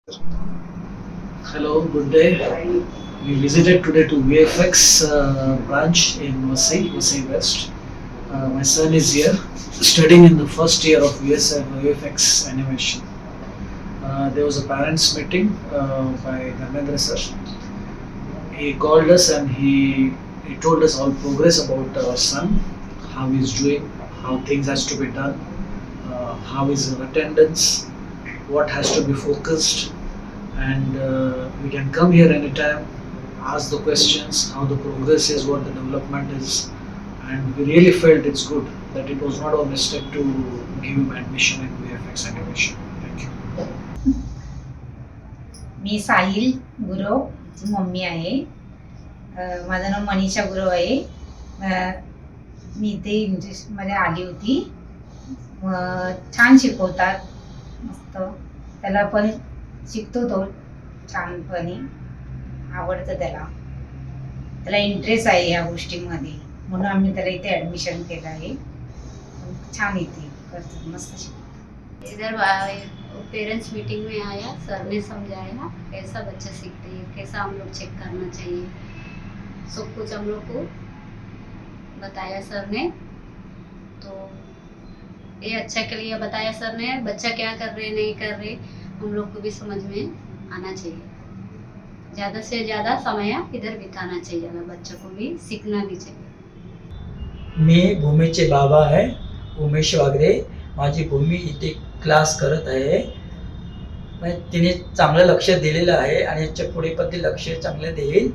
Hello, good day. We visited today to VFX branch in Vasai West. My son is here studying in the first year of VFX animation. There was a parents meeting by Dharmendra sir. He called us and he told us all progress about our son, how he's doing, how things has to be done, how is his attendance, what has to be focused, and we can come here anytime, ask the questions, how the progress is, what the development is, and we really felt it's good that it was not our mistake to give him admission in VFX animation. Thank you. मी साहिल गुरव ची mummy आहे. माझं नाव मनीषा गुरव आहे. मी इथे इंग्लिशमध्ये आली होती. छान शिकवतात, मस्त. त्याला पण शिकतो तो छानपणे, आवडतं त्याला इंटरेस्ट आहे या गोष्टींमध्ये, म्हणून आम्ही त्याला इथे ॲडमिशन केलं आहे. छान इथे करतात, मस्त शिकवतात. इधर पेरेंट्स मीटिंग में आया, सर ने समझाया कैसा बच्चे सीखते हैं, कैसा हम लोग चेक करना चाहिए, सब कुछ हम लोग को बताया सर ने. तो ये अच्छा के लिए बताया सर ने, बच्चा क्या कर रहे नहीं कर रहे हम लोग को भी समझ में आना चाहिए. ज़्यादा से ज़्यादा समय इधर बिताना चाहिए, बच्चों को भी सीखना भी चाहिए. मी भूमीचे बाबा आहे, उमेश वागरे. माझी भूमी इथे क्लास करत आहे. तिने चांगलं लक्ष दिलेलं आहे आणि याच्या पुढे पण ती लक्ष चांगलं देईल.